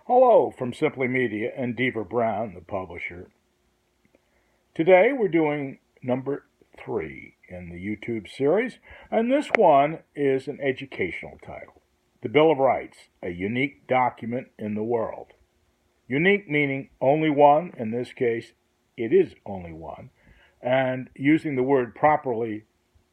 Hello from Simply Media and Deaver Brown, the publisher. Today we're doing number 3 in the YouTube series, and this one is an educational title. The Bill of Rights, a unique document in the world. Unique meaning only one, in this case it is only one, and using the word properly,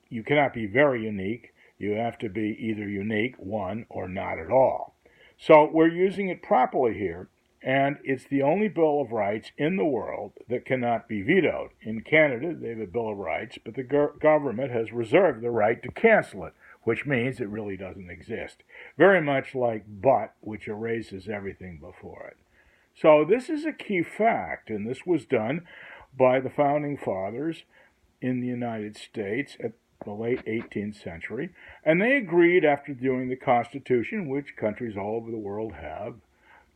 you cannot be very unique. You have to be either unique, one, or not at all. So we're using it properly here, and it's the only Bill of Rights in the world that cannot be vetoed. In Canada, they have a Bill of Rights, but the government has reserved the right to cancel it, which means it really doesn't exist. Very much like but, which erases everything before it. So this is a key fact, and this was done by the Founding Fathers in the United States at the late 18th century, and they agreed after doing the Constitution, which countries all over the world have,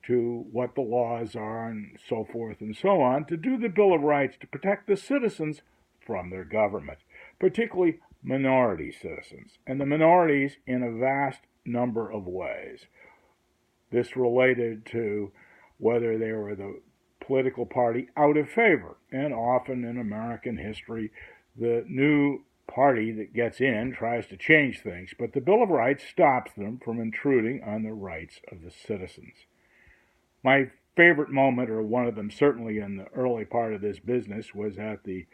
to what the laws are and so forth and so on, to do the Bill of Rights to protect the citizens from their government, particularly minority citizens, and the minorities in a vast number of ways. This related to whether they were the political party out of favor, and often in American history, the new party that gets in tries to change things, but the Bill of Rights stops them from intruding on the rights of the citizens. My favorite moment, or one of them certainly in the early part of this business, was at the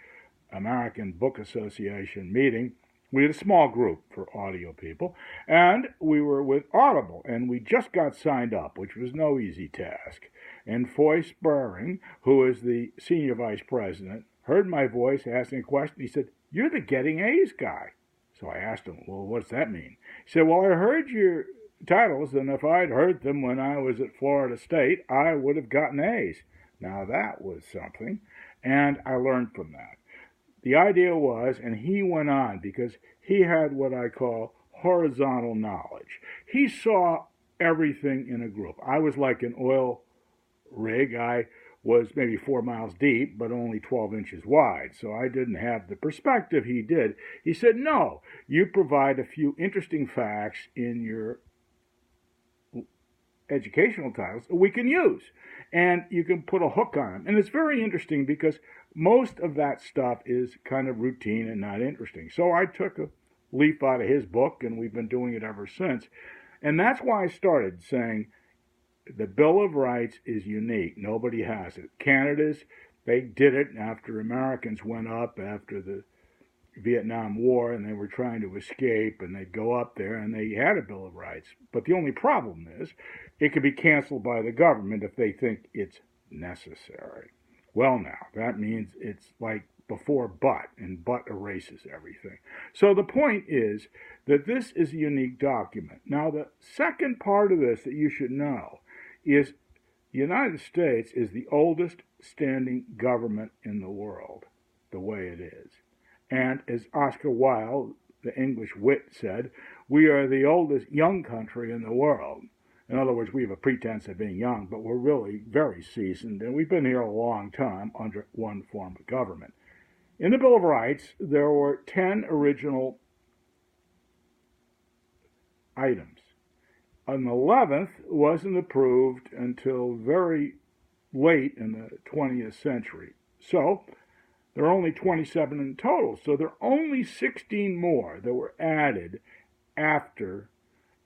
American Book Association meeting. We had a small group for audio people, and we were with Audible, and we just got signed up, which was no easy task. And Foy Sparring, who is the senior vice president, heard my voice asking a question. He said, "You're the Getting A's guy." So I asked him, "Well, what's that mean?" He said, "Well, I heard your titles, and if I'd heard them when I was at Florida State, I would have gotten A's." Now that was something, and I learned from that. The idea was, and he went on, because he had what I call horizontal knowledge. He saw everything in a group. I was like an oil rig. I was maybe 4 miles deep, but only 12 inches wide, so I didn't have the perspective he did. He said, "No, you provide a few interesting facts in your educational titles we can use, and you can put a hook on them." And it's very interesting because most of that stuff is kind of routine and not interesting. So I took a leaf out of his book, and we've been doing it ever since. And that's why I started saying, the Bill of Rights is unique. Nobody has it. Canada's, they did it after Americans went up after the Vietnam War, and they were trying to escape, and they'd go up there, and they had a Bill of Rights. But the only problem is, it could be canceled by the government if they think it's necessary. Well, now, that means it's like before but, and but erases everything. So the point is that this is a unique document. Now, the second part of this that you should know is the United States is the oldest standing government in the world, the way it is. And as Oscar Wilde, the English wit, said, we are the oldest young country in the world. In other words, we have a pretense of being young, but we're really very seasoned, and we've been here a long time under one form of government. In the Bill of Rights, there were 10 original items. An 11th wasn't approved until very late in the 20th century. So there are only 27 in total. So there are only 16 more that were added after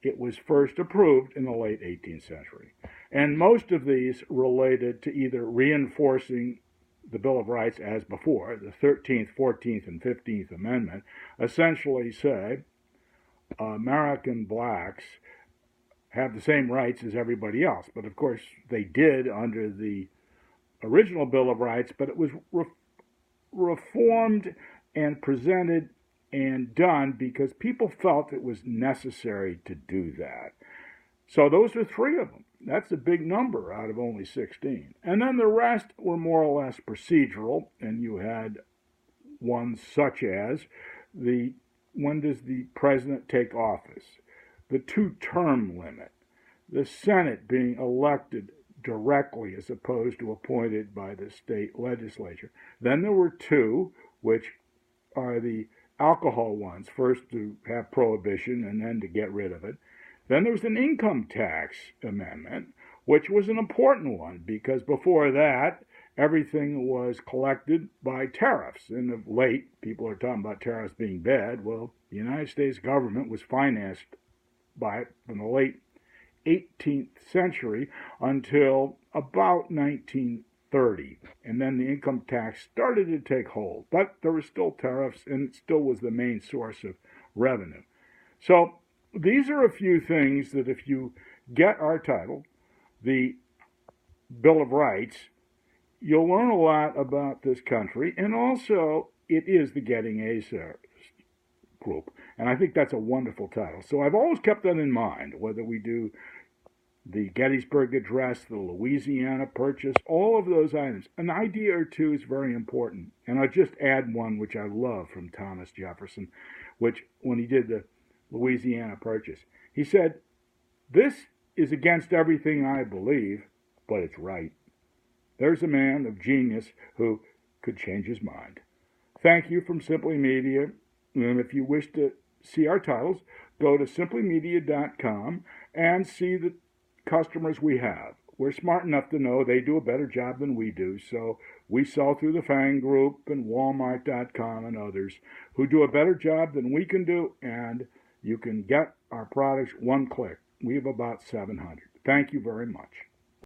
it was first approved in the late 18th century. And most of these related to either reinforcing the Bill of Rights as before. The 13th, 14th, and 15th Amendment essentially say American blacks have the same rights as everybody else. But of course they did under the original Bill of Rights, but it was reformed and presented and done because people felt it was necessary to do that. So those are 3 of them. That's a big number out of only 16. And then the rest were more or less procedural, and you had ones such as when does the president take office? The 2-term limit, the Senate being elected directly as opposed to appointed by the state legislature. Then there were 2, which are the alcohol ones, first to have prohibition and then to get rid of it. Then there was an income tax amendment, which was an important one because before that, everything was collected by tariffs. And of late, people are talking about tariffs being bad. Well, the United States government was financed by it from the late 18th century until about 1930. And then the income tax started to take hold. But there were still tariffs, and it still was the main source of revenue. So these are a few things that if you get our title, the Bill of Rights, you'll learn a lot about this country. And also, it is the Getting A's group. And I think that's a wonderful title. So I've always kept that in mind, whether we do the Gettysburg Address, the Louisiana Purchase, all of those items. An idea or two is very important. And I'll just add one, which I love, from Thomas Jefferson, which, when he did the Louisiana Purchase, he said, "This is against everything I believe, but it's right." There's a man of genius who could change his mind. Thank you from Simply Media. And if you wish to see our titles, go to simplymedia.com and see the customers we have. We're smart enough to know they do a better job than we do, so we sell through the Fang Group and Walmart.com and others who do a better job than we can do, and you can get our products one click. We have about 700. Thank you very much.